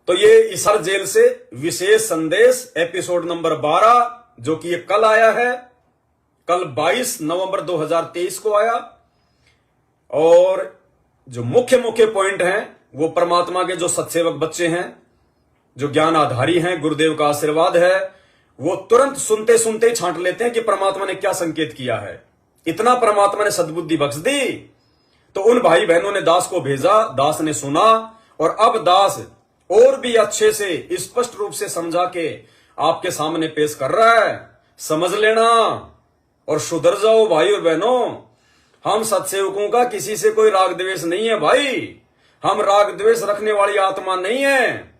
तो ये इसर जेल से विशेष संदेश एपिसोड नंबर 12 जो कि ये कल आया है, कल 22 नवंबर 2023 को आया। और जो मुख्य मुख्य पॉइंट हैं वो परमात्मा के जो सत्सेवक बच्चे हैं, जो ज्ञान आधारी हैं, गुरुदेव का आशीर्वाद है, वो तुरंत सुनते सुनते ही छांट लेते हैं कि परमात्मा ने क्या संकेत किया है। इतना परमात्मा ने सद्बुद्धि बख्श दी। तो उन भाई बहनों ने दास को भेजा, दास ने सुना और अब दास और भी अच्छे से स्पष्ट रूप से समझा के आपके सामने पेश कर रहा है। समझ लेना और सुधर जाओ भाई और बहनों। हम सत्सेवकों का किसी से कोई राग द्वेष नहीं है भाई। हम राग द्वेष रखने वाली आत्मा नहीं है।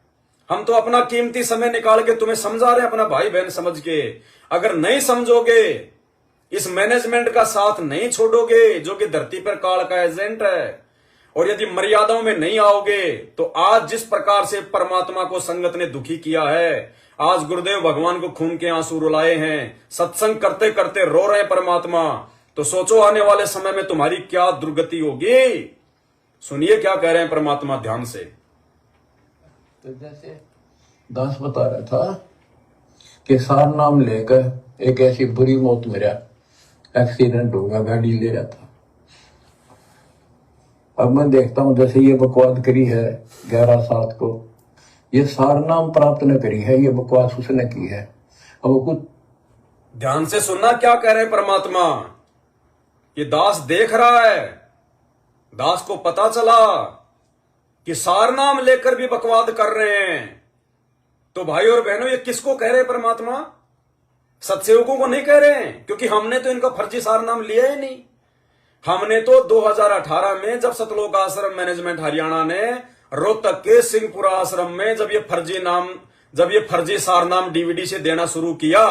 हम तो अपना कीमती समय निकाल के तुम्हें समझा रहे हैं, अपना भाई बहन समझ के। अगर नहीं समझोगे, इस मैनेजमेंट का साथ नहीं छोड़ोगे जो कि धरती पर काल का एजेंट है, और यदि मर्यादाओं में नहीं आओगे, तो आज जिस प्रकार से परमात्मा को संगत ने दुखी किया है, आज गुरुदेव भगवान को खून के आंसू रुलाए हैं, सत्संग करते करते रो रहे हैं परमात्मा, तो सोचो आने वाले समय में तुम्हारी क्या दुर्गति होगी। सुनिए क्या कह रहे हैं परमात्मा, ध्यान से। तो जैसे दास बता रहा था कि सार नाम लेकर एक ऐसी बुरी मौत मेरा एक्सीडेंट होगा, गाड़ी ले रहा था। अब मैं देखता हूं जैसे ये बकवास करी है 11/7 को, ये सार नाम प्राप्त न करी है, ये बकवास उसने की है। अब वो कुछ ध्यान से सुनना क्या कह रहे हैं परमात्मा। ये दास देख रहा है, दास को पता चला कि सार नाम लेकर भी बकवाद कर रहे हैं। तो भाई और बहनों, ये किसको कह रहे हैं परमात्मा? सत्सेवकों को नहीं कह रहे हैं, क्योंकि हमने तो इनका फर्जी सार नाम लिया ही नहीं। हमने तो 2018 में जब सतलोक आश्रम मैनेजमेंट हरियाणा ने रोहतक के सिंहपुरा आश्रम में जब ये फर्जी सार नाम डीवीडी से देना शुरू किया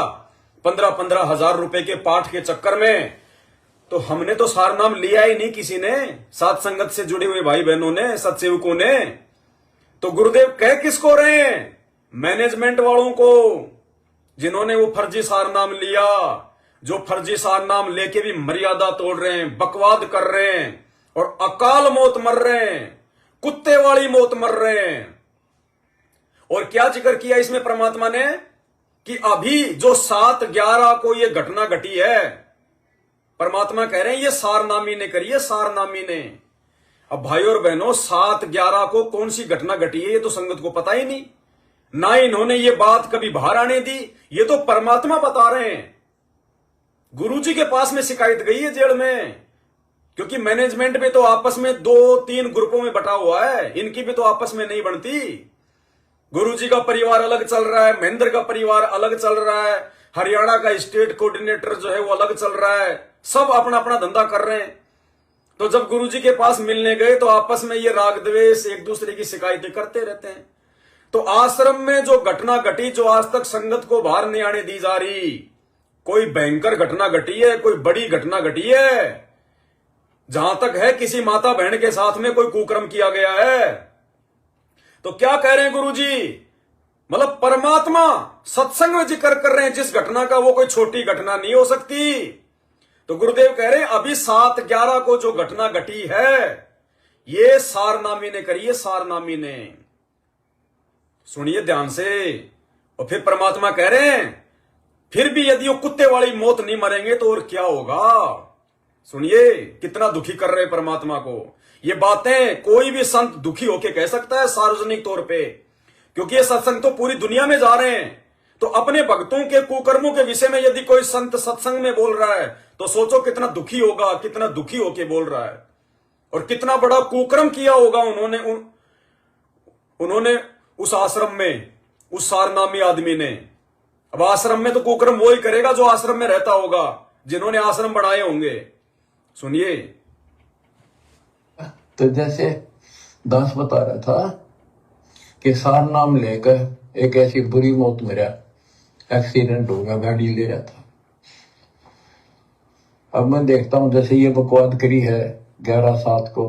15-15 हजार रुपए के पाठ के चक्कर में, तो हमने तो सार नाम लिया ही नहीं किसी ने, साथ संगत से जुड़े हुए भाई बहनों ने, सत्सेवकों ने। तो गुरुदेव कह किसको रहे हैं? मैनेजमेंट वालों को, जिन्होंने वो फर्जी सार नाम लिया, जो फर्जी सार नाम लेके भी मर्यादा तोड़ रहे हैं, बकवाद कर रहे हैं और अकाल मौत मर रहे हैं, कुत्ते वाली मौत मर रहे हैं। और क्या जिक्र किया इसमें परमात्मा ने कि अभी जो 7/11 को ये घटना घटी है, परमात्मा कह रहे हैं ये सारनामी ने करी है, सारनामी ने। अब भाई और बहनों, 7/11 को कौन सी घटना घटी है ये तो संगत को पता ही नहीं, ना इन्होंने ये बात कभी बाहर आने दी। ये तो परमात्मा बता रहे हैं। गुरुजी के पास में शिकायत गई है जेल में, क्योंकि मैनेजमेंट में तो आपस में 2-3 ग्रुपों में बटा हुआ है, इनकी भी तो आपस में नहीं बनती। गुरुजी का परिवार अलग चल रहा है, महेंद्र का परिवार अलग चल रहा है, हरियाणा का स्टेट कोऑर्डिनेटर जो है वो अलग चल रहा है, सब अपना अपना धंधा कर रहे हैं। तो जब गुरुजी के पास मिलने गए तो आपस में ये राग द्वेष एक दूसरे की शिकायतें करते रहते हैं। तो आश्रम में जो घटना घटी, जो आज तक संगत को बाहर नहीं आने दी जा रही, कोई भयंकर घटना घटी है, कोई बड़ी घटना घटी है। जहां तक है किसी माता बहन के साथ में कोई कुकर्म किया गया है। तो क्या कह रहे हैं गुरुजी? मतलब परमात्मा सत्संग में जिक्र कर रहे हैं जिस घटना का, वो कोई छोटी घटना नहीं हो सकती। तो गुरुदेव कह रहे हैं अभी 7/11 को जो घटना घटी है ये सारनामी ने करी है, सारनामी ने। सुनिए ध्यान से। और फिर परमात्मा कह रहे हैं फिर भी यदि वो कुत्ते वाली मौत नहीं मरेंगे तो और क्या होगा। सुनिए कितना दुखी कर रहे हैं परमात्मा को। ये बातें कोई भी संत दुखी होके कह सकता है सार्वजनिक तौर पे, क्योंकि ये सत्संग तो पूरी दुनिया में जा रहे हैं। तो अपने भक्तों के कुकर्मों के विषय में यदि कोई संत सत्संग में बोल रहा है तो सोचो कितना दुखी होगा, कितना दुखी होके बोल रहा है, और कितना बड़ा कुकर्म किया होगा उन्होंने उस आश्रम में, उस सारनामी आदमी ने। अब आश्रम में तो कुकर्म वो ही करेगा जो आश्रम में रहता होगा, जिन्होंने आश्रम बढ़ाए होंगे। सुनिए। तो जैसे दास बता रहा था कि सार नाम लेकर एक ऐसी बुरी मौत मेरा एक्सीडेंट होगा, गाड़ी ले रहा था। अब मैं देखता हूं जैसे ये बकवाद करी है 11/7 को,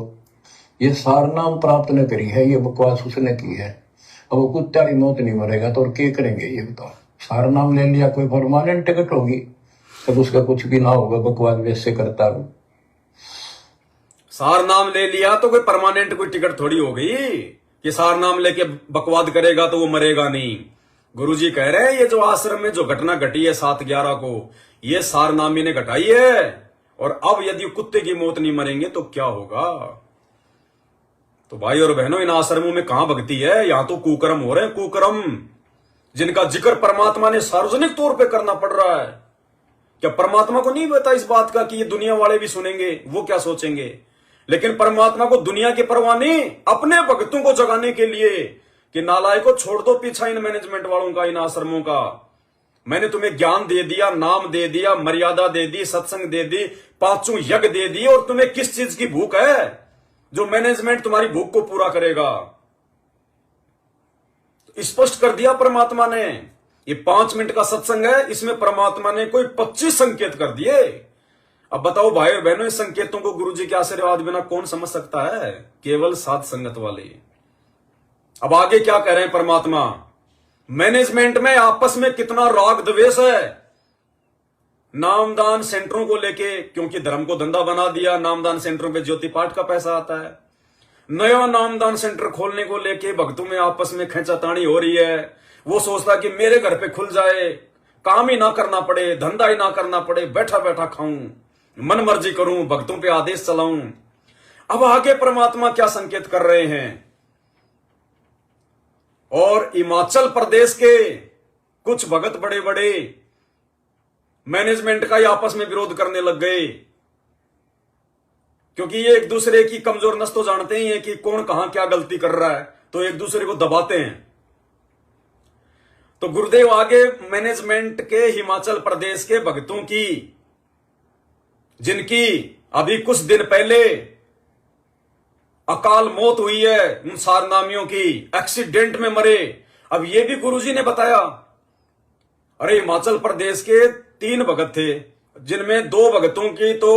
ये सार नाम प्राप्त न करी है, ये बकवास उसने की है। अब वो कुत्ते वाली मौत नहीं मरेगा तो और क्या करेंगे ये बताओ। सार नाम ले लिया, कोई परमानेंट टिकट होगी तब उसका कुछ भी ना होगा, बकवाद वैसे करता हूं। सार नाम ले लिया तो कोई परमानेंट कोई टिकट थोड़ी हो गई। कि सार नाम लेके बकवाद करेगा तो वो मरेगा नहीं। गुरुजी कह रहे हैं ये जो आश्रम में जो घटना घटी है 7/11 को, ये सारनामी ने घटाई है। और अब यदि कुत्ते की मौत नहीं मरेंगे तो क्या होगा? तो भाई और बहनों, इन आश्रमों में कहां भक्ति है? यहां तो कुकर्म हो रहे हैं, कुकर्म, जिनका जिक्र परमात्मा ने सार्वजनिक तौर पे करना पड़ रहा है। क्या परमात्मा को नहीं पता इस बात का कि ये दुनिया वाले भी सुनेंगे, वो क्या सोचेंगे? लेकिन परमात्मा को दुनिया की परवाह नहीं, अपने भक्तों को जगाने के लिए कि नालायक को छोड़ दो पीछा इन मैनेजमेंट वालों का, इन आश्रमों का। मैंने तुम्हें ज्ञान दे दिया, नाम दे दिया, मर्यादा दे दी, सत्संग दे दी, 5 यज्ञ दे दिए, और तुम्हें किस चीज की भूख है जो मैनेजमेंट तुम्हारी भूख को पूरा करेगा? तो स्पष्ट कर दिया परमात्मा ने। ये 5 मिनट का सत्संग है, इसमें परमात्मा ने कोई 25 संकेत कर दिए। अब बताओ भाई और बहनों, इस संकेतों को गुरुजी के आशीर्वाद बिना कौन समझ सकता है? केवल साध संगत वाले। अब आगे क्या कह रहे हैं परमात्मा? मैनेजमेंट में आपस में कितना राग द्वेष है। नामदान सेंटरों को लेके, क्योंकि धर्म को धंधा बना दिया, नामदान सेंटरों पे ज्योति पाठ का पैसा आता है। नया नामदान सेंटर खोलने को लेके भक्तों में आपस में खींचातानी हो रही है। वो सोचता कि मेरे घर पे खुल जाए, काम ही ना करना पड़े, धंधा ही ना करना पड़े, बैठा बैठा खाऊं, मन मर्जी करूं, भक्तों पे आदेश चलाऊं। अब आगे परमात्मा क्या संकेत कर रहे हैं? और हिमाचल प्रदेश के कुछ भगत बड़े बड़े मैनेजमेंट का ही आपस में विरोध करने लग गए, क्योंकि ये एक दूसरे की कमजोर नस तो जानते ही हैं कि कौन कहां क्या गलती कर रहा है, तो एक दूसरे को दबाते हैं। तो गुरुदेव आगे मैनेजमेंट के हिमाचल प्रदेश के भक्तों की, जिनकी अभी कुछ दिन पहले अकाल मौत हुई है, उन सारनामियों की, एक्सीडेंट में मरे, अब ये भी गुरुजी ने बताया। अरे हिमाचल प्रदेश के 3 भगत थे, जिनमें 2 भगतों की तो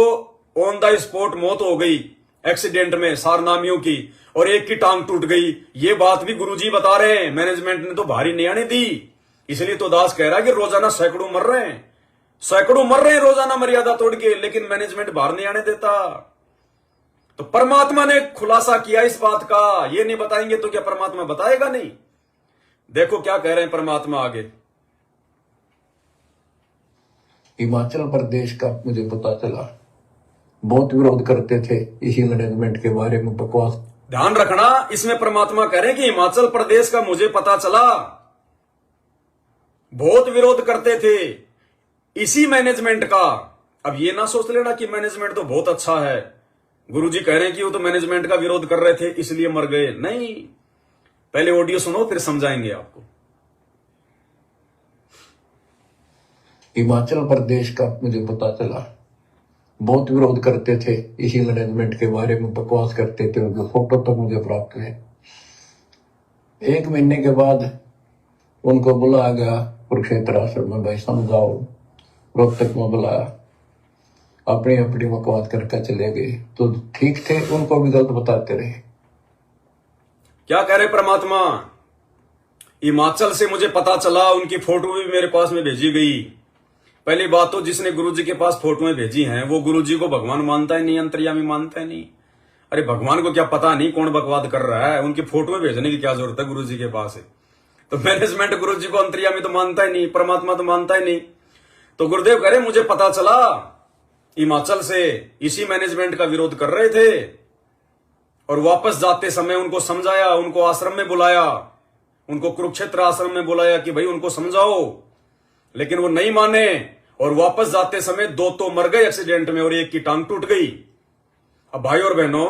ऑन द स्पॉट मौत हो गई एक्सीडेंट में, सारनामियों की, और एक की टांग टूट गई। ये बात भी गुरुजी बता रहे हैं। मैनेजमेंट ने तो भारी नहीं आने दी, इसलिए तो दास कह रहा है कि रोजाना सैकड़ों मर रहे हैं, सैकड़ों मर रहे हैं रोजाना मर्यादा तोड़ के, लेकिन मैनेजमेंट बाहर नहीं आने देता। तो परमात्मा ने खुलासा किया इस बात का। ये नहीं बताएंगे तो क्या परमात्मा बताएगा नहीं? देखो क्या कह रहे हैं परमात्मा आगे। हिमाचल प्रदेश का मुझे पता चला, बहुत विरोध करते थे इसी मैनेजमेंट के बारे में, बकवास। ध्यान रखना, इसमें परमात्मा कह रहे हैं कि हिमाचल प्रदेश का मुझे पता चला, बहुत विरोध करते थे इसी मैनेजमेंट का। अब ये ना सोच लेना कि मैनेजमेंट तो बहुत अच्छा है। गुरुजी कह रहे हैं कि वो तो मैनेजमेंट का विरोध कर रहे थे इसलिए मर गए। नहीं, पहले ऑडियो सुनो फिर समझाएंगे आपको। हिमाचल प्रदेश का मुझे पता चला, बहुत विरोध करते थे इसी मैनेजमेंट के बारे में, बकवास करते थे, उनके फोटो तक मुझे प्राप्त हुए। 1 महीने के बाद उनको बुलाया गया कुरुक्षेत्र आश्रम में, भाई समझाओ। रोहतक में बुलाया, अपनी अपनी बकवास करके चले गए। तो ठीक थे, उनको भी गलत बताते रहे। क्या कह रहे परमात्मा? हिमाचल से मुझे पता चला, उनकी फोटो भी मेरे पास में भेजी गई। पहली बात तो जिसने गुरुजी के पास फोटोएं भेजी हैं वो गुरुजी को भगवान मानता ही नहीं, अंतर्यामी मानता ही नहीं। अरे भगवान को क्या पता नहीं कौन बकवाद कर रहा है? उनकी फोटोएं भेजने की क्या जरूरत है गुरुजी के पास है? तो मैनेजमेंट गुरुजी को अंतर्यामी तो मानता ही नहीं, परमात्मा तो मानता ही नहीं। तो गुरुदेव कह रहे मुझे पता चला हिमाचल से इसी मैनेजमेंट का विरोध कर रहे थे, और वापस जाते समय उनको समझाया, उनको आश्रम में बुलाया, उनको कुरुक्षेत्र आश्रम में बुलाया कि भाई उनको समझाओ, लेकिन वो नहीं माने। और वापस जाते समय 2 तो मर गए एक्सीडेंट में और एक की टांग टूट गई। अब भाई और बहनों,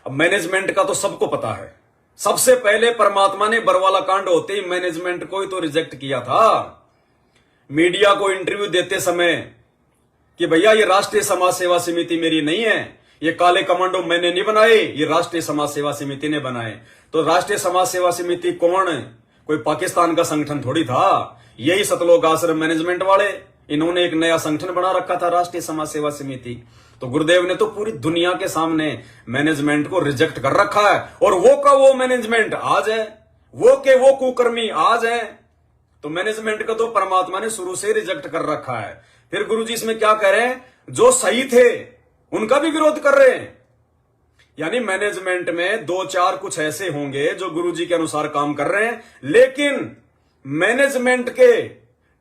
अब मैनेजमेंट का तो सबको पता है। सबसे पहले परमात्मा ने बरवाला कांड होते ही मैनेजमेंट को ही तो रिजेक्ट किया था। मीडिया को इंटरव्यू देते समय कि भैया ये राष्ट्रीय समाज सेवा समिति मेरी नहीं है, ये काले कमांडो मैंने नहीं बनाए, ये राष्ट्रीय समाज सेवा समिति ने बनाए। तो राष्ट्रीय समाज सेवा समिति कौन? कोई पाकिस्तान का संगठन थोड़ी था, यही सतलोक आश्रम मैनेजमेंट वाले, इन्होंने एक नया संगठन बना रखा था, राष्ट्रीय समाज सेवा समिति। तो गुरुदेव ने तो पूरी दुनिया के सामने मैनेजमेंट को रिजेक्ट कर रखा है, और वो का वो मैनेजमेंट आज है, वो के वो कुकर्मी आज है। तो मैनेजमेंट का तो परमात्मा ने शुरू से रिजेक्ट कर रखा है। फिर गुरुजी इसमें क्या कह रहे हैं? जो सही थे उनका भी विरोध कर रहे हैं। यानी मैनेजमेंट में 2-4 कुछ ऐसे होंगे जो गुरुजी के अनुसार काम कर रहे हैं, लेकिन मैनेजमेंट के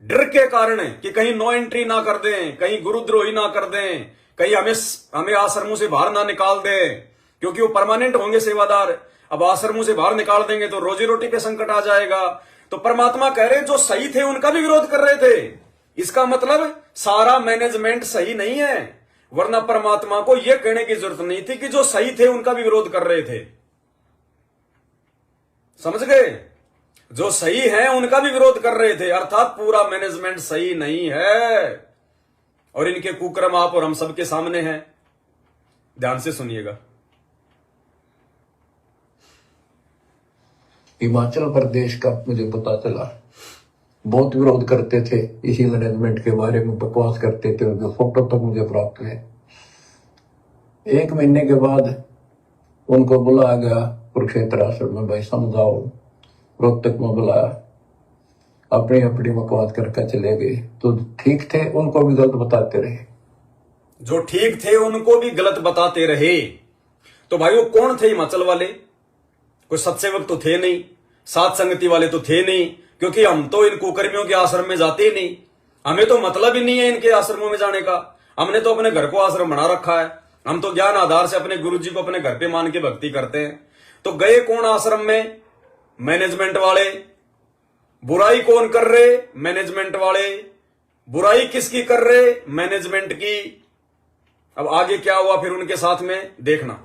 डर के कारण कि कहीं नो एंट्री ना कर दें, कहीं गुरुद्रोही ना कर दें, कहीं हमें आश्रमों से बाहर ना निकाल दें, क्योंकि वो परमानेंट होंगे सेवादार। अब आश्रमों से बाहर निकाल देंगे तो रोजी रोटी पे संकट आ जाएगा। तो परमात्मा कह रहे जो सही थे उनका भी विरोध कर रहे थे। इसका मतलब सारा मैनेजमेंट सही नहीं है, वरना परमात्मा को यह कहने की जरूरत नहीं थी कि जो सही थे उनका भी विरोध कर रहे थे। समझ गए? जो सही है उनका भी विरोध कर रहे थे, अर्थात पूरा मैनेजमेंट सही नहीं है और इनके कुकर्म आप और हम सबके सामने हैं। ध्यान से सुनिएगा। हिमाचल प्रदेश का मुझे पता चला, बहुत विरोध करते थे इसी मैनेजमेंट के बारे में, बकवास करते थे, उनके फोटो तक मुझे प्राप्त हुए। 1 महीने के बाद उनको बुलाया गया कुरुक्षेत्र आश्रम में, भाई समझाओ। रोहतक में बुलाया, अपनी अपनी बकवास करके चले गए। तो ठीक थे उनको भी गलत बताते रहे, जो ठीक थे उनको भी गलत बताते रहे। तो भाई वो कौन थे हिमाचल वाले? कोई सत्सेवक तो थे नहीं, सात संगति वाले तो थे नहीं, क्योंकि हम तो इन कुकर्मियों के आश्रम में जाते ही नहीं। हमें तो मतलब ही नहीं है इनके आश्रमों में जाने का। हमने तो अपने घर को आश्रम बना रखा है। हम तो ज्ञान आधार से अपने गुरुजी को अपने घर पे मान के भक्ति करते हैं। तो गए कौन आश्रम में? मैनेजमेंट वाले। बुराई कौन कर रहे? मैनेजमेंट वाले। बुराई किसकी कर रहे? मैनेजमेंट की। अब आगे क्या हुआ फिर उनके साथ में देखना।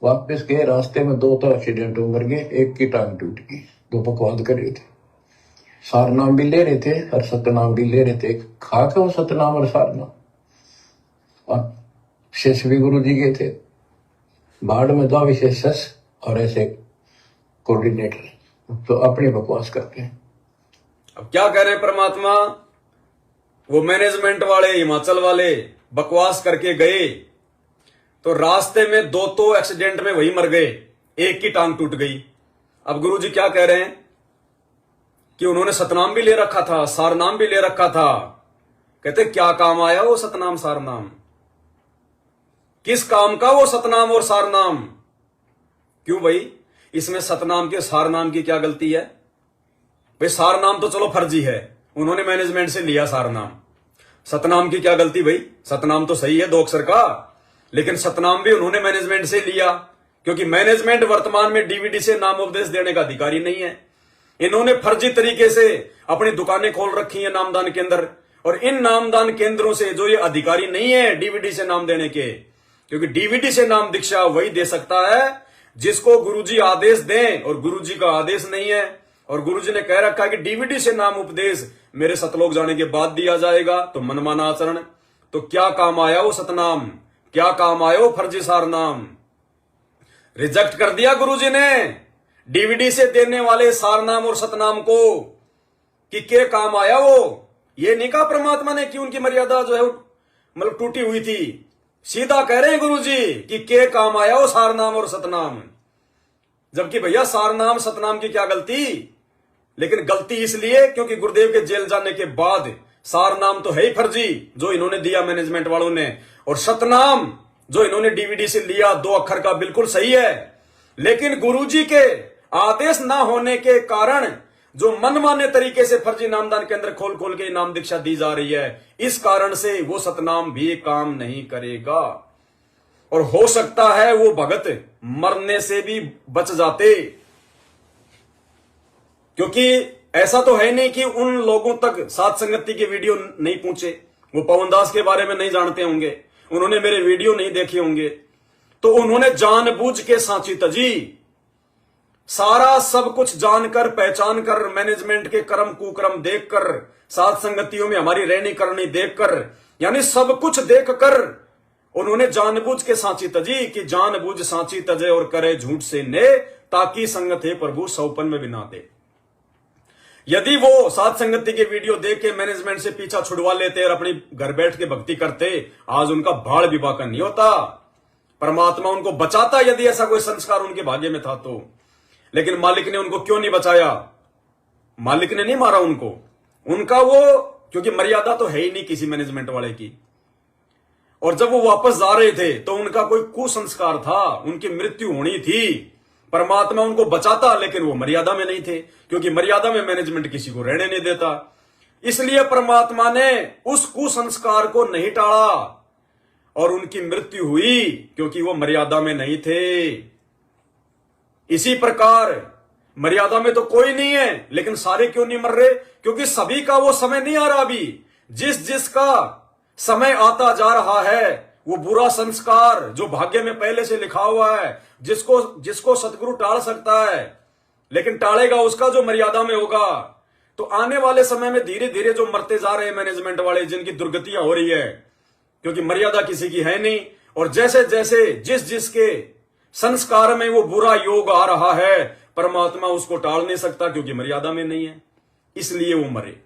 वापस गए, रास्ते में 2 तो एक्सीडेंट हो, मर गए, एक की टांग टूट गई। 2 बकवाद कर रहे थे, सार नाम भी ले रहे थे और सतनाम भी ले रहे थे। खा के वो सतनाम और सार नाम। और शेषवी गुरु जी गए थे, बाढ़ में 2 विशेष और ऐसे कोऑर्डिनेटर, तो अपनी बकवास करते हैं। अब क्या कह रहे हैं परमात्मा? वो मैनेजमेंट वाले हिमाचल वाले बकवास करके गए तो रास्ते में 2 तो एक्सीडेंट में वही मर गए, एक की टांग टूट गई। अब गुरुजी क्या कह रहे हैं कि उन्होंने सतनाम भी ले रखा था, सारनाम भी ले रखा था। कहते क्या काम आया वो सतनाम सारनाम? किस काम का वो सतनाम और सारनाम? क्यों भाई, इसमें सतनाम के सारनाम की क्या गलती है? भाई सारनाम तो चलो फर्जी है, उन्होंने मैनेजमेंट से लिया सारनाम। सतनाम की क्या गलती भाई? सतनाम तो सही है 2 अक्षर का, लेकिन सतनाम भी उन्होंने मैनेजमेंट से लिया, क्योंकि मैनेजमेंट वर्तमान में डीवीडी से नाम उपदेश देने का अधिकारी नहीं है। इन्होंने फर्जी तरीके से अपनी दुकानें खोल रखी हैं नामदान केंद्र, और इन नामदान केंद्रों से जो ये अधिकारी नहीं है डीवीडी से नाम देने के, क्योंकि डीवीडी से नाम दीक्षा वही दे सकता है जिसको गुरुजी आदेश दें, और गुरुजी का आदेश नहीं है। और गुरुजी ने कह रखा है कि डीवीडी से नाम उपदेश मेरे सतलोक जाने के बाद दिया जाएगा, तो मनमाना आचरण। तो क्या काम आया वो सतनाम? क्या काम आया वो फर्जी सारनाम? रिजेक्ट कर दिया गुरुजी ने डीवीडी से देने वाले सारनाम और सतनाम को कि क्या काम आया वो। ये नहीं कहा परमात्मा ने कि उनकी मर्यादा जो है मतलब टूटी हुई थी। सीधा कह रहे हैं गुरुजी कि क्या काम आया वो सारनाम और सतनाम। जबकि भैया सारनाम सतनाम की क्या गलती? लेकिन गलती इसलिए क्योंकि गुरुदेव के जेल जाने के बाद सारनाम तो है ही फर्जी जो इन्होंने दिया मैनेजमेंट वालों ने, और सतनाम जो इन्होंने डीवीडी से लिया 2 अक्षर का बिल्कुल सही है। लेकिन गुरुजी के आदेश ना होने के कारण जो मनमाने तरीके से फर्जी नामदान केंद्र खोल खोल के नाम दीक्षा दी जा रही है, इस कारण से वो सतनाम भी काम नहीं करेगा। और हो सकता है वो भगत मरने से भी बच जाते, क्योंकि ऐसा तो है नहीं कि उन लोगों तक सात संगति के वीडियो नहीं पहुंचे। वो पवन दास के बारे में नहीं जानते होंगे, उन्होंने मेरे वीडियो नहीं देखे होंगे, तो उन्होंने जानबूझ के सांची तजी, सारा सब कुछ जानकर पहचान कर, मैनेजमेंट के कर्म कुकर्म देखकर, सात संगतियों में हमारी रहनी करनी देखकर, यानी सब कुछ देखकर उन्होंने जानबूझ के सांची तजी कि जानबूझ सांची तजे और करे झूठ से ने, ताकि संगत है प्रभु सौपन में बिना दे। यदि वो सात संगति के वीडियो देख के मैनेजमेंट से पीछा छुड़वा लेते और अपनी घर बैठ के भक्ति करते, आज उनका भाड़ विभाकन नहीं होता, परमात्मा उनको बचाता यदि ऐसा कोई संस्कार उनके भाग्य में था तो। लेकिन मालिक ने उनको क्यों नहीं बचाया? मालिक ने नहीं मारा उनको, उनका वो क्योंकि मर्यादा तो है ही नहीं किसी मैनेजमेंट वाले की। और जब वो वापस जा रहे थे तो उनका कोई कुसंस्कार था, उनकी मृत्यु होनी थी। परमात्मा उनको बचाता, लेकिन वो मर्यादा में नहीं थे, क्योंकि मर्यादा में मैनेजमेंट किसी को रहने नहीं देता। इसलिए परमात्मा ने उस कुसंस्कार को नहीं टाला और उनकी मृत्यु हुई, क्योंकि वो मर्यादा में नहीं थे। इसी प्रकार मर्यादा में तो कोई नहीं है, लेकिन सारे क्यों नहीं मर रहे? क्योंकि सभी का वो समय नहीं आ रहा। अभी जिस जिसका समय आता जा रहा है, वो बुरा संस्कार जो भाग्य में पहले से लिखा हुआ है, जिसको सतगुरु टाल सकता है, लेकिन टालेगा उसका जो मर्यादा में होगा। तो आने वाले समय में धीरे धीरे जो मरते जा रहे हैं मैनेजमेंट वाले, जिनकी दुर्गतियां हो रही है, क्योंकि मर्यादा किसी की है नहीं, और जैसे जैसे जिस जिसके संस्कार में वो बुरा योग आ रहा है, परमात्मा उसको टाल नहीं सकता, क्योंकि मर्यादा में नहीं है, इसलिए वो मरे।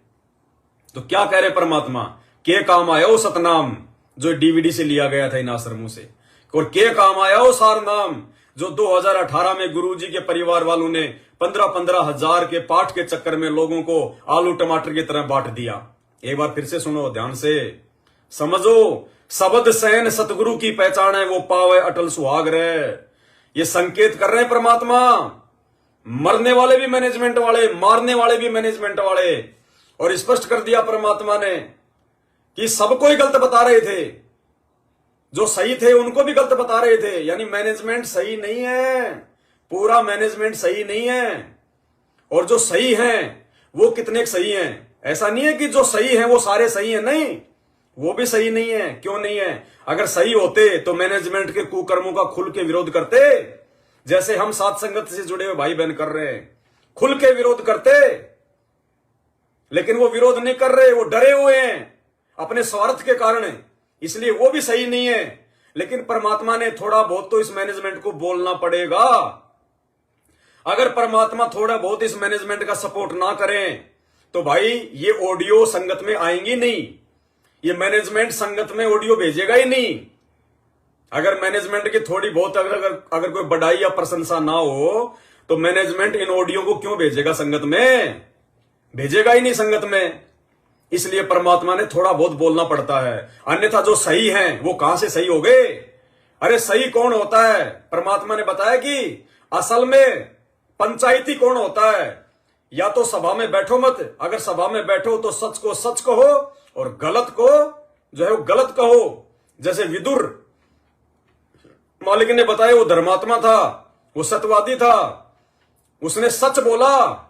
तो क्या कह रहे परमात्मा? के काम आया वो सतनाम, जो डीवीडी से लिया गया था इन आश्रमों से, और के काम आया वो सार नाम, जो 2018 में गुरुजी के परिवार वालों ने 15-15 हजार के पाठ के चक्कर में लोगों को आलू टमाटर की तरह बांट दिया। एक बार फिर से सुनो, ध्यान से समझो। शब्द सैन सतगुरु की पहचान है, वो पावे अटल सुहाग रहे। ये संकेत कर रहे हैं परमात्मा। मरने वाले भी मैनेजमेंट वाले, मारने वाले भी मैनेजमेंट वाले, और स्पष्ट कर दिया परमात्मा ने कि सबको ही गलत बता रहे थे। जो सही थे उनको भी गलत बता रहे थे, यानी मैनेजमेंट सही नहीं है, पूरा मैनेजमेंट सही नहीं है। और जो सही हैं वो कितने सही हैं? ऐसा नहीं है कि जो सही हैं वो सारे सही हैं, नहीं, वो भी सही नहीं है। क्यों नहीं है? अगर सही होते तो मैनेजमेंट के कुकर्मों का खुल के विरोध करते, जैसे हम साथ संगत से जुड़े हुए भाई बहन कर रहे हैं, खुल के विरोध करते। लेकिन वो विरोध नहीं कर रहे, वो डरे हुए हैं अपने स्वार्थ के कारण, इसलिए वो भी सही नहीं है। लेकिन परमात्मा ने थोड़ा बहुत तो इस मैनेजमेंट को बोलना पड़ेगा। अगर परमात्मा थोड़ा बहुत इस मैनेजमेंट का सपोर्ट ना करें तो भाई ये ऑडियो संगत में आएंगी नहीं, ये मैनेजमेंट संगत में ऑडियो भेजेगा ही नहीं। अगर मैनेजमेंट की थोड़ी बहुत अगर कोई बढ़ाई या प्रशंसा ना हो तो मैनेजमेंट इन ऑडियो को क्यों भेजेगा संगत में? भेजेगा ही नहीं संगत में। इसलिए परमात्मा ने थोड़ा बहुत बोलना पड़ता है, अन्यथा जो सही हैं वो कहां से सही हो गए? अरे सही कौन होता है? परमात्मा ने बताया कि असल में पंचायती कौन होता है? या तो सभा में बैठो मत, अगर सभा में बैठो तो सच को सच कहो और गलत को जो है वो गलत कहो। जैसे विदुर मालिक ने बताया, वो धर्मात्मा था, वो सत्यवादी था, उसने सच बोला।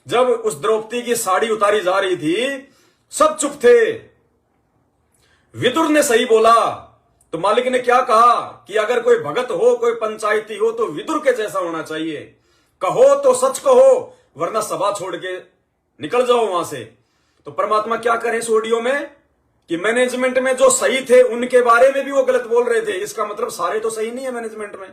जब उस द्रौपदी की साड़ी उतारी जा रही थी सब चुप थे, विदुर ने सही बोला। तो मालिक ने क्या कहा कि अगर कोई भगत हो, कोई पंचायती हो तो विदुर के जैसा होना चाहिए, कहो तो सच कहो, वरना सभा छोड़ के निकल जाओ वहां से। तो परमात्मा क्या करें इस ऑडियो में कि मैनेजमेंट में जो सही थे उनके बारे में भी वो गलत बोल रहे थे। इसका मतलब सारे तो सही नहीं है मैनेजमेंट में।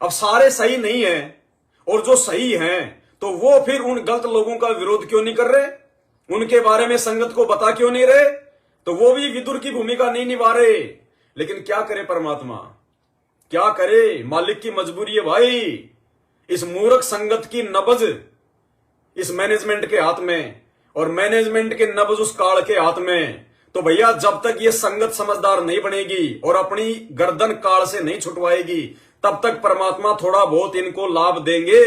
अब सारे सही नहीं है और जो सही हैं तो वो फिर उन गलत लोगों का विरोध क्यों नहीं कर रहे? उनके बारे में संगत को बता क्यों नहीं रहे? तो वो भी विदुर की भूमिका नहीं निभा रहे। लेकिन क्या करे परमात्मा, क्या करे? मालिक की मजबूरी है भाई। इस मूर्ख संगत की नब्ज इस मैनेजमेंट के हाथ में और मैनेजमेंट के नब्ज उस काल के हाथ में। तो भैया जब तक ये संगत समझदार नहीं बनेगी और अपनी गर्दन काल से नहीं छुटवाएगी, तब तक परमात्मा थोड़ा बहुत इनको लाभ देंगे,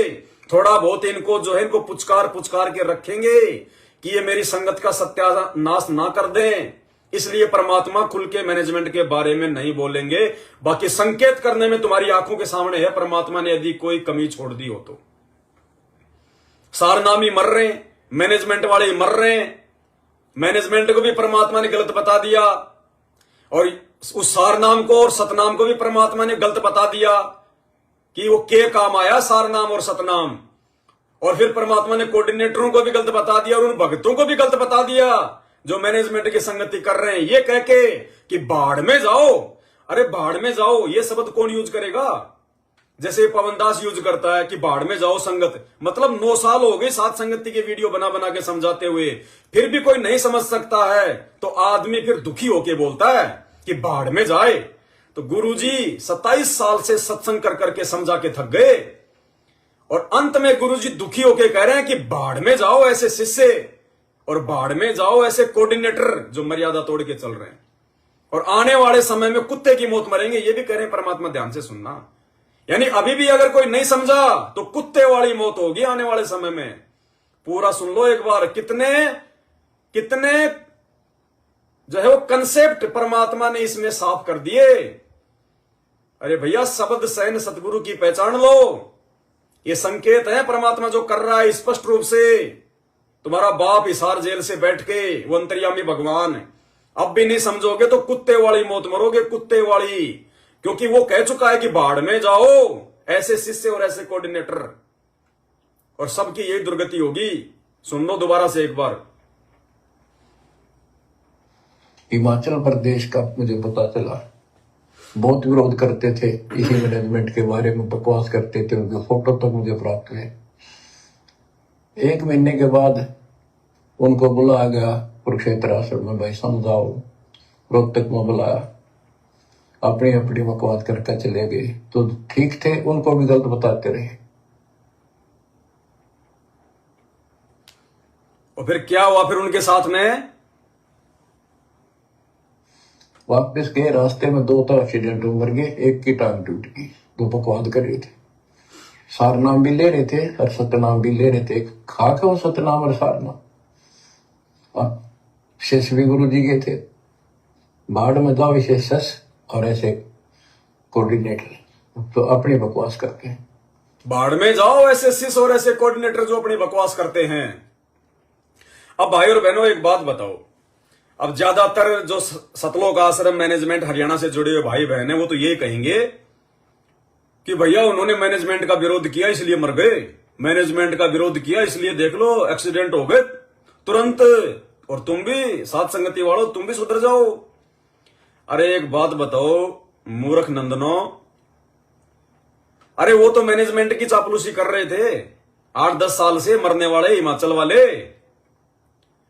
थोड़ा बहुत इनको जो है इनको पुचकार पुचकार के रखेंगे कि ये मेरी संगत का सत्यानाश ना कर दें। इसलिए परमात्मा खुल के मैनेजमेंट के बारे में नहीं बोलेंगे। बाकी संकेत करने में तुम्हारी आंखों के सामने है, परमात्मा ने यदि कोई कमी छोड़ दी हो तो। सारनामी मर रहे हैं, मैनेजमेंट वाले ही मर रहे हैं। मैनेजमेंट को भी परमात्मा ने गलत बता दिया और उस सारनाम को और सतनाम को भी परमात्मा ने गलत बता दिया कि वो के काम आया सारनाम और सतनाम। और फिर परमात्मा ने कोऑर्डिनेटरों को भी गलत बता दिया और उन भक्तों को भी गलत बता दिया जो मैनेजमेंट की संगति कर रहे हैं, ये कह के कि बाढ़ में जाओ। अरे बाढ़ में जाओ ये शब्द कौन यूज करेगा? जैसे पवनदास यूज करता है कि बाढ़ में जाओ संगत, मतलब 9 साल हो गए साथ संगति के वीडियो बना बना के समझाते हुए, फिर भी कोई नहीं समझ सकता है तो आदमी फिर दुखी होके बोलता है कि बाढ़ में जाए। तो गुरुजी 27 साल से सत्संग कर करके समझा के थक गए और अंत में गुरुजी दुखी होके कह रहे हैं कि बाढ़ में जाओ ऐसे शिष्य और बाढ़ में जाओ ऐसे कोऑर्डिनेटर जो मर्यादा तोड़ के चल रहे हैं। और आने वाले समय में कुत्ते की मौत मरेंगे, ये भी कह रहे हैं परमात्मा, ध्यान से सुनना। यानी अभी भी अगर कोई नहीं समझा तो कुत्ते वाली मौत होगी आने वाले समय में। पूरा सुन लो एक बार, कितने कितने जो है वो कंसेप्ट परमात्मा ने इसमें साफ कर दिए। अरे भैया, शब्द सैन सतगुरु की पहचान लो, ये संकेत है परमात्मा जो कर रहा है स्पष्ट रूप से। तुम्हारा बाप हिसार जेल से बैठ के, वो अंतर्यामी भगवान, अब भी नहीं समझोगे तो कुत्ते वाली मौत मरोगे, कुत्ते वाली। क्योंकि वो कह चुका है कि बाढ़ में जाओ ऐसे शिष्य और ऐसे कोऑर्डिनेटर, और सबकी यही दुर्गति होगी। सुन लो दोबारा से एक बार। हिमाचल प्रदेश का मुझे पता चला, बहुत विरोध करते थे इसी मैनेजमेंट के बारे में, बकवास करते थे, उनके फोटो तक मुझे प्राप्त हुए। 1 महीने के बाद उनको बुलाया गया कुरुक्षेत्र आश्रम में, भाई समझाओ। रोहतक में बुलाया, अपनी अपनी बकवास करके चले गए। तो ठीक थे, उनको भी गलत बताते रहे। और फिर क्या हुआ? फिर उनके साथ में वापस गए, रास्ते में 2 तो एक्सीडेंट में मर गए, एक की टांग टूट गई। वो बकवाद कर रहे थे, सार नाम भी ले रहे थे और सतनाम भी ले रहे थे। खा के वो सतनाम और सार नाम। शेषवी गुरु जी के थे, बाढ़ में जाओ विशेष और ऐसे कोऑर्डिनेटर, तो अपनी बकवास करते हैं। बाढ़ में जाओ ऐसे शिष्य और ऐसे कोऑर्डिनेटर जो अपनी बकवास करते हैं। अब भाई और बहनों एक बात बताओ, अब ज्यादातर जो सतलोक आश्रम मैनेजमेंट हरियाणा से जुड़े हुए भाई बहन है, वो तो ये कहेंगे कि भैया उन्होंने मैनेजमेंट का विरोध किया इसलिए मर गए, मैनेजमेंट का विरोध किया इसलिए देख लो एक्सीडेंट हो गए तुरंत, और तुम भी साथ संगति वालों, तुम भी सुधर जाओ। अरे एक बात बताओ मूर्ख नंदनो, अरे वो तो मैनेजमेंट की चापलूसी कर रहे थे 8-10 साल से, मरने वाले हिमाचल वाले,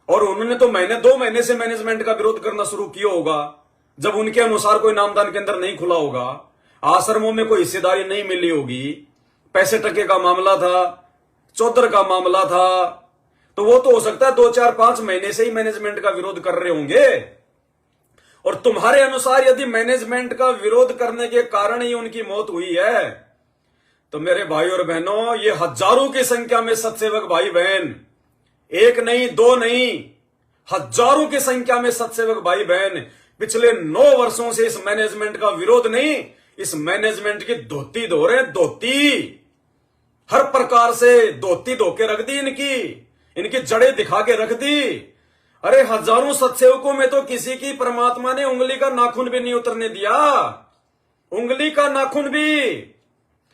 और उन्होंने तो 2 महीने से मैनेजमेंट का विरोध करना शुरू किया होगा, जब उनके अनुसार कोई नामदान केंद्र नहीं खुला होगा, आश्रमों में कोई हिस्सेदारी नहीं मिली होगी, पैसे टके का मामला था, चौधर का मामला था, तो वो तो हो सकता है 2-4-5 महीने से ही मैनेजमेंट का विरोध कर रहे होंगे। और तुम्हारे अनुसार यदि मैनेजमेंट का विरोध करने के कारण ही उनकी मौत हुई है, तो मेरे भाई और बहनों, ये हजारों की संख्या में सत्सेवक भाई बहन, 1 नहीं 2 नहीं, हजारों की संख्या में सत्सेवक भाई बहन पिछले 9 वर्षों से इस मैनेजमेंट का विरोध नहीं, इस मैनेजमेंट की धोती धो रहे, धोती, हर प्रकार से धोती धो के रख दी, इनकी जड़ें दिखा के रख दी। अरे हजारों सत्सेवकों में तो किसी की परमात्मा ने उंगली का नाखून भी नहीं उतरने दिया, उंगली का नाखून भी,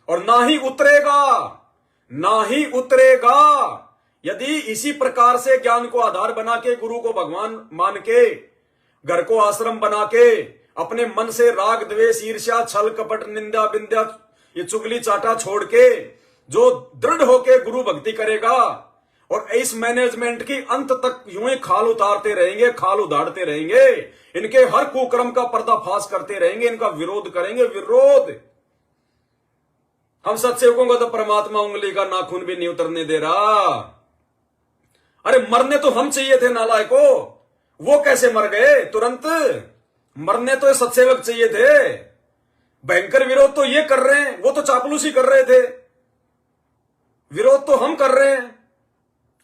और ना ही उतरेगा, ना ही उतरेगा। यदि इसी प्रकार से ज्ञान को आधार बना के, गुरु को भगवान मान के, घर को आश्रम बना के, अपने मन से राग द्वेष ईर्ष्या छल कपट निंदा बिंदा ये चुगली चाटा छोड़ के जो दृढ़ होके गुरु भक्ति करेगा, और इस मैनेजमेंट की अंत तक यूं ही खाल उतारते रहेंगे, खाल उधारते रहेंगे, इनके हर कुकर्म का पर्दाफाश करते रहेंगे, इनका विरोध करेंगे, विरोध। हम सत्सेवकों को तो परमात्मा उंगली का नाखून भी नहीं उतरने दे रहा। अरे मरने तो हम चाहिए थे नालायको, वो कैसे मर गए तुरंत? मरने तो सत्सेवक चाहिए थे। भयंकर विरोध तो ये कर रहे हैं, वो तो चापलूसी कर रहे थे, विरोध तो हम कर रहे हैं।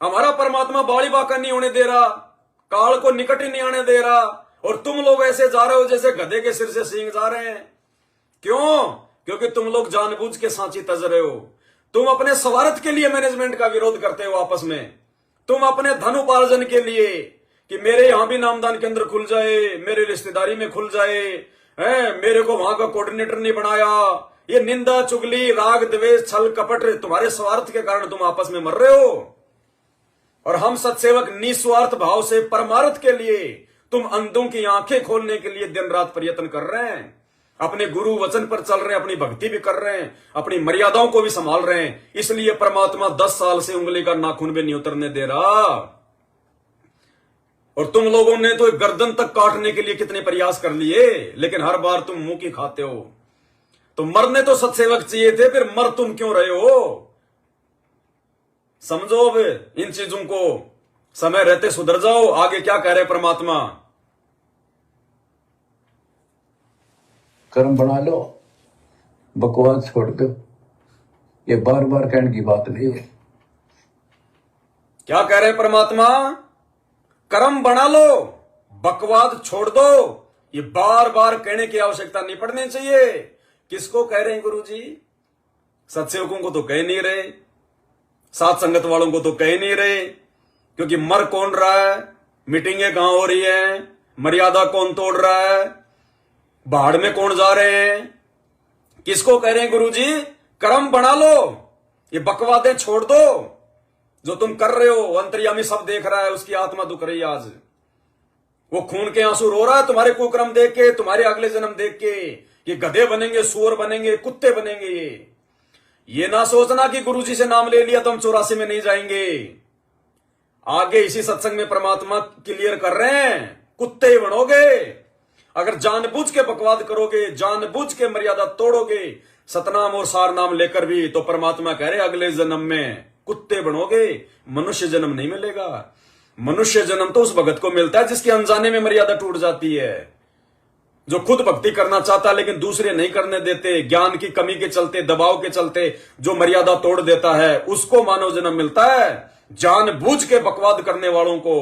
हमारा परमात्मा बाड़ी बाका नहीं होने दे रहा, काल को निकट ही नहीं आने दे रहा, और तुम लोग ऐसे जा रहे हो जैसे गधे के सिर से सींग जा रहे हैं। क्यों? क्योंकि तुम लोग जानबूझ के सांची तज रहे हो। तुम अपने स्वार्थ के लिए मैनेजमेंट का विरोध करते हो आपस में, तुम अपने धन उपार्जन के लिए कि मेरे यहां भी नामदान केंद्र खुल जाए, मेरे रिश्तेदारी में खुल जाए, मेरे को वहां का कोऑर्डिनेटर नहीं बनाया, ये निंदा चुगली राग द्वेष छल कपट, तुम्हारे स्वार्थ के कारण तुम आपस में मर रहे हो। और हम सत्सेवक निस्वार्थ भाव से परमार्थ के लिए, तुम अंधों की आंखें खोलने के लिए दिन रात प्रयत्न कर रहे हैं, अपने गुरु वचन पर चल रहे हैं, अपनी भक्ति भी कर रहे हैं, अपनी मर्यादाओं को भी संभाल रहे हैं। इसलिए परमात्मा 10 साल से उंगली का नाखून भी नहीं उतरने दे रहा। और तुम लोगों ने तो गर्दन तक काटने के लिए कितने प्रयास कर लिए, लेकिन हर बार तुम मुंह की खाते हो। तो मरने तो सत्सेवक चाहिए थे, फिर मर तुम क्यों रहे हो? समझो अब इन चीजों को, समय रहते सुधर जाओ। आगे क्या कह रहे परमात्मा? कर्म बना लो, बकवास छोड़ दो। ये बार बार कहने की बात नहीं है। क्या कह रहे हैं परमात्मा? कर्म बना लो, बकवाद छोड़ दो। ये बार बार कहने की आवश्यकता नहीं पड़नी चाहिए। किसको कह रहे हैं गुरुजी? सत्सेवकों को तो कह नहीं रहे, साथ संगत वालों को तो कह नहीं रहे, क्योंकि मर कौन रहा है, मीटिंगें कहां हो रही है, मर्यादा कौन तोड़ रहा है, बाढ़ में कौन जा रहे हैं। किसको कह रहे हैं गुरुजी? कर्म बना लो, ये बकवादें छोड़ दो। जो तुम कर रहे हो अंतर्यामी सब देख रहा है, उसकी आत्मा दुख रही है आज। वो खून के आंसू रो रहा है तुम्हारे कुकर्म देख के, तुम्हारे अगले जन्म देख के। ये गधे बनेंगे, सुअर बनेंगे, कुत्ते बनेंगे। ये ना सोचना कि गुरुजी से नाम ले लिया तो हम 84 में नहीं जाएंगे। आगे इसी सत्संग में परमात्मा क्लियर कर रहे हैं, कुत्ते ही बनोगे अगर जानबूझ के बकवाद करोगे, जानबूझ के मर्यादा तोड़ोगे सतनाम और सार नाम लेकर भी। तो परमात्मा कह रहे अगले जन्म में कुत्ते बनोगे, मनुष्य जन्म नहीं मिलेगा। मनुष्य जन्म तो उस भगत को मिलता है जिसके अनजाने में मर्यादा टूट जाती है, जो खुद भक्ति करना चाहता है लेकिन दूसरे नहीं करने देते, ज्ञान की कमी के चलते, दबाव के चलते जो मर्यादा तोड़ देता है उसको मानव जन्म मिलता है। जानबूझ के बकवाद करने वालों को,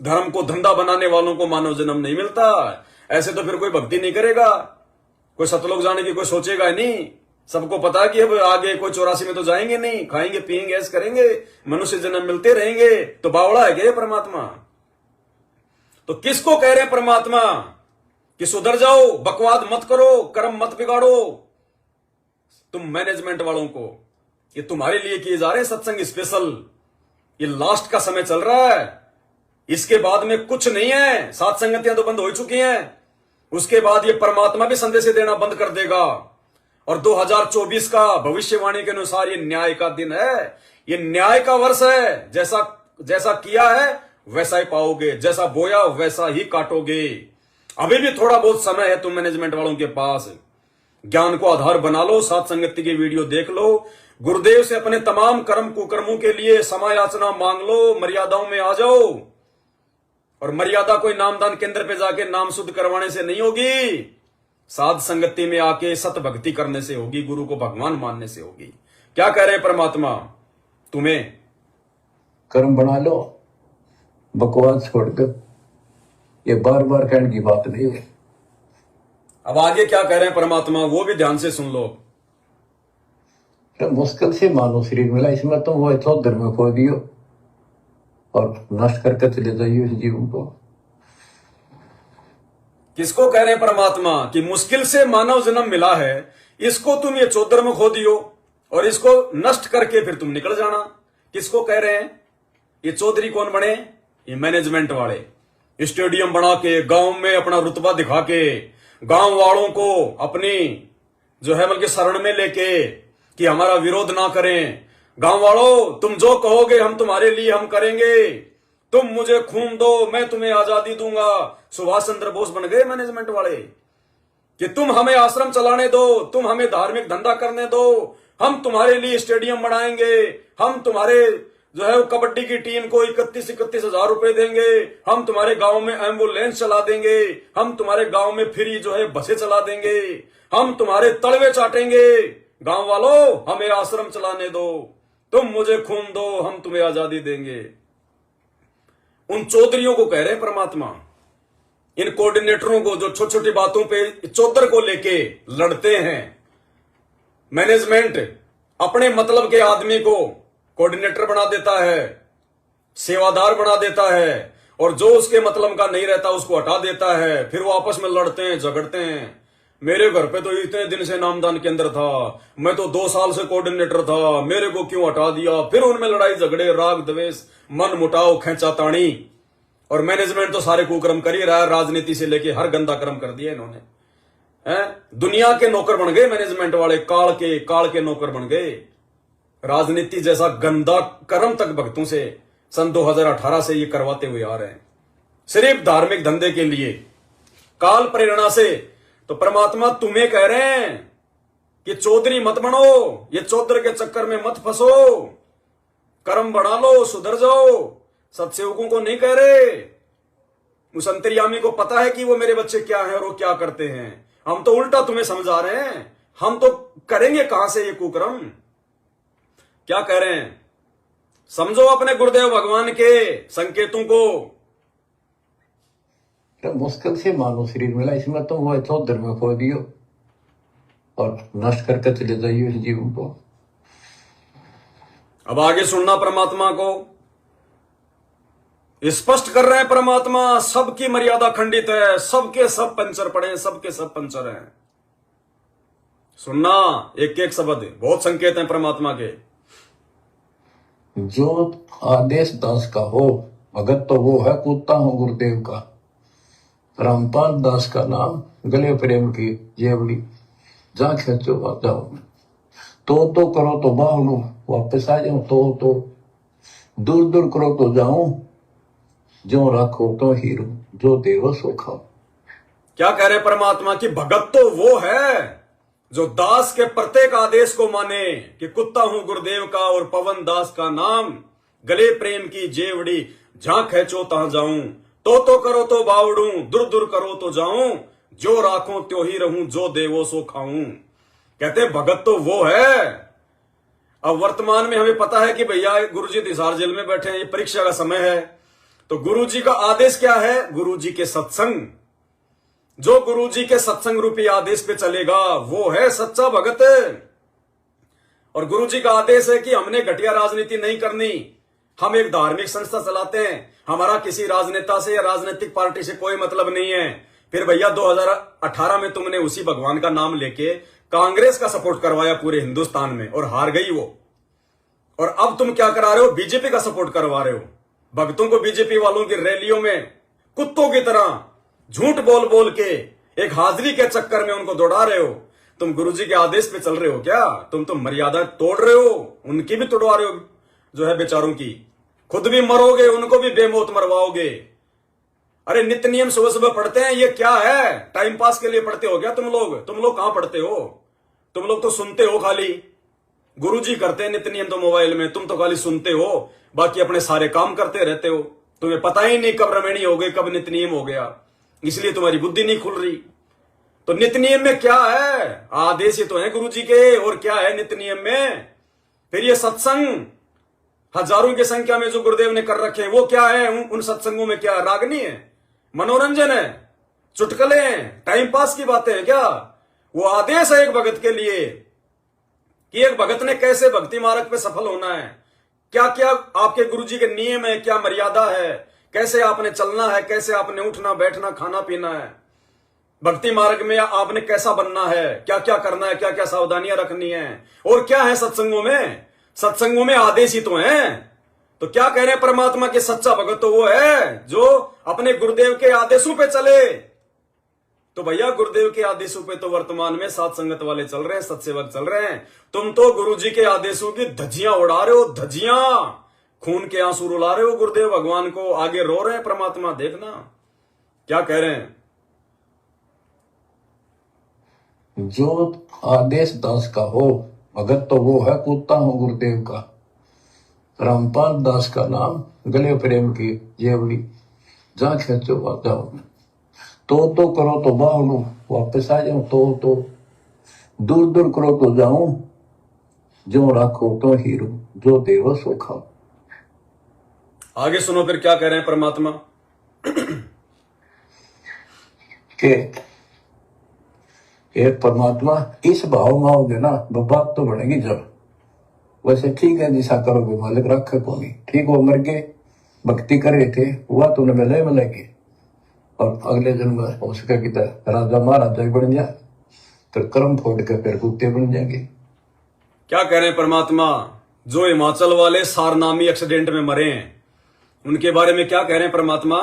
धर्म को धंधा बनाने वालों को मानव जन्म नहीं मिलता। ऐसे तो फिर कोई भक्ति नहीं करेगा, कोई सतलोक जाने की कोई सोचेगा ही नहीं। सबको पता है कि अब आगे कोई 84 में तो जाएंगे नहीं, खाएंगे पिएंगे ऐसे करेंगे, मनुष्य जन्म मिलते रहेंगे। तो बावड़ा है क्या परमात्मा? तो किसको कह रहे हैं परमात्मा कि सुधर जाओ, बकवाद मत करो, कर्म मत बिगाड़ो? तुम मैनेजमेंट वालों को, ये तुम्हारे लिए किए जा रहे हैं सत्संग स्पेशल। ये लास्ट का समय चल रहा है, इसके बाद में कुछ नहीं है। सात संगतियां तो बंद हो चुकी हैं, उसके बाद ये परमात्मा भी संदेश देना बंद कर देगा। और 2024 का भविष्यवाणी के अनुसार ये न्याय का दिन है, ये न्याय का वर्ष है। जैसा किया है वैसा ही पाओगे, जैसा बोया वैसा ही काटोगे। अभी भी थोड़ा बहुत समय है तुम मैनेजमेंट वालों के पास, ज्ञान को आधार बना लो, सात संगति की वीडियो देख लो, गुरुदेव से अपने तमाम कर्म कुकर्मों के लिए क्षमा याचना मांग लो, मर्यादाओं में आ जाओ। और मर्यादा कोई नामदान केंद्र पे जाके नाम शुद्ध करवाने से नहीं होगी, साध संगति में आके सत भक्ति करने से होगी, गुरु को भगवान मानने से होगी। क्या कह रहे हैं परमात्मा तुम्हें? कर्म बना लो, बकवास छोड़ दो। ये बार बार कहने की बात नहीं है। अब आगे क्या कह रहे हैं परमात्मा, वो भी ध्यान से सुन लो। तो मुश्किल से मानो शरीर मिला, इसमें तुम वो चौधर में खो दियो और नष्ट करके चले जाइए इस जीवन को। किसको कह रहे हैं परमात्मा कि मुश्किल से मानव जन्म मिला है, इसको तुम ये चौधर में खो दियो और इसको नष्ट करके फिर तुम निकल जाना? किसको कह रहे हैं? ये चौधरी कौन बने? ये मैनेजमेंट वाले। स्टेडियम बना के, गांव में अपना रुतबा दिखा के, गांव वालों को अपनी जो है बल्कि शरण में लेके कि हमारा विरोध ना करें। गांव वालों तुम जो कहोगे हम तुम्हारे लिए हम करेंगे, तुम मुझे खून दो मैं तुम्हें आजादी दूंगा। सुभाष चंद्र बोस बन गए मैनेजमेंट वाले कि तुम हमें आश्रम चलाने दो, तुम हमें धार्मिक धंधा करने दो, हम तुम्हारे लिए स्टेडियम बनाएंगे, हम तुम्हारे जो है कबड्डी की टीम को 31 हजार रुपए देंगे, हम तुम्हारे गांव में एम्बुलेंस चला देंगे, हम तुम्हारे गांव में फ्री जो है बसें चला देंगे, हम तुम्हारे तलवे चाटेंगे। गांव वालों हमें आश्रम चलाने दो, तुम मुझे खून दो, हम तुम्हें आजादी देंगे। उन चौधरियों को कह रहे हैं परमात्मा, इन कोऑर्डिनेटरों को जो छोटी छोटी बातों पे चौधर को लेके लड़ते हैं। मैनेजमेंट अपने मतलब के आदमी को कोऑर्डिनेटर बना देता है, सेवादार बना देता है, और जो उसके मतलब का नहीं रहता उसको हटा देता है। फिर वो आपस में लड़ते हैं, झगड़ते हैं। मेरे घर पे तो इतने दिन से नामदान केंद्र था, मैं तो 2 साल से कोऑर्डिनेटर था, मेरे को क्यों हटा दिया? फिर उनमें लड़ाई झगड़े, राग द्वेष, मन मुटाव, खेचातानी। और मैनेजमेंट तो सारे कुकर्म कर ही रहा है, राजनीति से लेके हर गंदा कर्म कर दिया इन्होंने। दुनिया के नौकर बन गए मैनेजमेंट वाले, काल के नौकर बन गए। राजनीति जैसा गंदा कर्म तक भक्तों से सन 2018 से ये करवाते हुए आ रहे हैं, सिर्फ धार्मिक धंधे के लिए, काल प्रेरणा से। तो परमात्मा तुम्हें कह रहे हैं कि चौधरी मत बनो, ये चौधर के चक्कर में मत फंसो, कर्म बढ़ा लो, सुधर जाओ। सत्सेवकों को नहीं कह रहे, उस अंतर्यामी को पता है कि वो मेरे बच्चे क्या हैं और वो क्या करते हैं। हम तो उल्टा तुम्हें समझा रहे हैं। हम तो करेंगे कहां से ये कुकर्म? क्या कह रहे हैं? समझो अपने गुरुदेव भगवान के संकेतों को। तो मुश्किल से मानव शरीर मिला, इसमें तो वो चौधर में खो दियो और नष्ट करके चले जाइए इस जीवन को। अब आगे सुनना परमात्मा को। स्पष्ट कर रहे हैं परमात्मा, सबकी मर्यादा खंडित है, सबके सब पंचर पड़े हैं, सबके सब पंचर हैं। सुनना एक एक शब्द, बहुत संकेत हैं परमात्मा के। जो आदेश दास का हो भगत तो वो है कूदता हूं गुरुदेव का। रामपाल दास का नाम गले प्रेम की जेवड़ी, जा खेचो आ जाओ। तो करो तो बाहू वापस आ जाऊं, तो दूर दूर करो तो जाऊं, जो राखो तो हीरो, जो देवो सो खाओ। क्या कह रहे परमात्मा की भगत तो वो है जो दास के प्रत्येक आदेश को माने कि कुत्ता हूं गुरुदेव का और पवन दास का नाम गले प्रेम की जेवड़ी, जहां खेचो तहां जाऊं। तो करो तो बावड़ू, दूर दूर करो तो जाऊं, जो राखो त्यो ही रहूं, जो देवो सो खाऊं। कहते भगत तो वो है। अब वर्तमान में हमें पता है कि भैया गुरुजी तिहाड़ जेल में बैठे हैं, ये परीक्षा का समय है। तो गुरुजी का आदेश क्या है? गुरुजी के सत्संग। जो गुरुजी के सत्संग रूपी आदेश पे चलेगा वो है सच्चा भगत। और गुरुजी का आदेश है कि हमने घटिया राजनीति नहीं करनी, हम एक धार्मिक संस्था चलाते हैं, हमारा किसी राजनेता से या राजनीतिक पार्टी से कोई मतलब नहीं है। फिर भैया 2018 में तुमने उसी भगवान का नाम लेके कांग्रेस का सपोर्ट करवाया पूरे हिंदुस्तान में और हार गई वो। और अब तुम क्या करा रहे हो? बीजेपी का सपोर्ट करवा रहे हो। भक्तों को बीजेपी वालों की रैलियों में कुत्तों की तरह झूठ बोल बोल के एक हाजिरी के चक्कर में उनको दौड़ा रहे हो। तुम गुरुजी के आदेश पे चल रहे हो क्या? तुम तो मर्यादा तोड़ रहे हो, उनकी भी तोड़वा रहे हो जो है बेचारों की। खुद भी मरोगे, उनको भी बेमौत मरवाओगे। अरे नित्य नियम सुबह सुबह पढ़ते हैं, ये क्या है? टाइम पास के लिए पढ़ते हो क्या तुम लोग कहां पढ़ते हो? तुम लोग तो सुनते हो खाली। गुरुजी करते हैं नित्य नियम तो मोबाइल में, तुम तो खाली सुनते हो, बाकी अपने सारे काम करते रहते हो। तुम्हें पता ही नहीं कब रमणी हो गई, कब नित्य नियम हो गया, इसलिए तुम्हारी बुद्धि नहीं खुल रही। तो नित्य नियम में क्या है? आदेश ही तो है गुरुजी के, और क्या है नित्य नियम में? फिर ये सत्संग हजारों की संख्या में जो गुरुदेव ने कर रखे हैं वो क्या है? उन सत्संगों में क्या रागनी है, मनोरंजन है, चुटकले हैं, टाइम पास की बातें हैं क्या? वो आदेश है एक भगत के लिए कि एक भगत ने कैसे भक्ति मार्ग पे सफल होना है, क्या क्या आपके गुरुजी के नियम है, क्या मर्यादा है, कैसे आपने चलना है, कैसे आपने उठना बैठना खाना पीना है, भक्ति मार्ग में आपने कैसा बनना है, क्या क्या करना है, क्या क्या सावधानियां रखनी है, और क्या है सत्संगों में? सत्संगों में आदेश ही तो हैं। तो क्या कह रहे हैं परमात्मा के सच्चा भगत तो वो है जो अपने गुरुदेव के आदेशों पे चले। तो भैया गुरुदेव के आदेशों पे तो वर्तमान में सात संगत वाले चल रहे हैं, सत्सेवक चल रहे हैं। तुम तो गुरुजी के आदेशों की धज्जियां उड़ा रहे हो, धज्जियां, खून के आंसू रुला रहे हो गुरुदेव भगवान को, आगे रो रहे हैं परमात्मा। देखना क्या कह रहे हैं। जो आदेश दास का हो भगत तो वो है कूदता हूं गुरुदेव का। रामपाल दास का नाम गले प्रेम की जेवड़ी, जा खेचो आ जाओ। तो करो तो बाहू वापस आ जाऊं, तो दूर दूर करो तो जाऊं, जो राखो तो हीरो, जो देवो सो खाओ। आगे सुनो फिर क्या कह रहे हैं परमात्मा के एक परमात्मा इस भाव में आओगे ना, बात तो बढ़ेगी जब। वैसे ठीक है दिशा करोगे मालिक रखे को नहीं, ठीक वो मर गए भक्ति कर रहे थे, हुआ तो उन्हें मिलेगी, और अगले जन्म में हो सके कि राजा महाराजा बन जाए, फिर कर्म फोड़ के फिर कुत्ते बन जाएंगे। क्या कह रहे हैं परमात्मा? जो हिमाचल वाले सारनामी एक्सीडेंट में मरे हैं उनके बारे में क्या कह रहे हैं परमात्मा?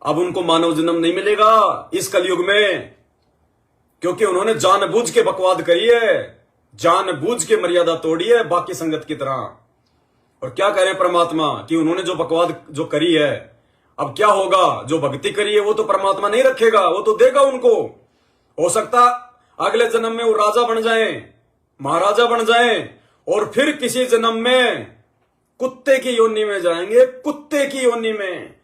अब उनको मानव जन्म नहीं मिलेगा इस कलयुग में, क्योंकि उन्होंने जानबूझ के बकवाद करी है, जानबूझ के मर्यादा तोड़ी है बाकी संगत की तरह। और क्या कह रहे हैं परमात्मा कि उन्होंने जो बकवाद जो करी है, अब क्या होगा? जो भक्ति करी है वो तो परमात्मा नहीं रखेगा, वो तो देगा उनको। हो सकता अगले जन्म में वो राजा बन जाए, महाराजा बन जाए, और फिर किसी जन्म में कुत्ते की योनि में जाएंगे, कुत्ते की योनि में।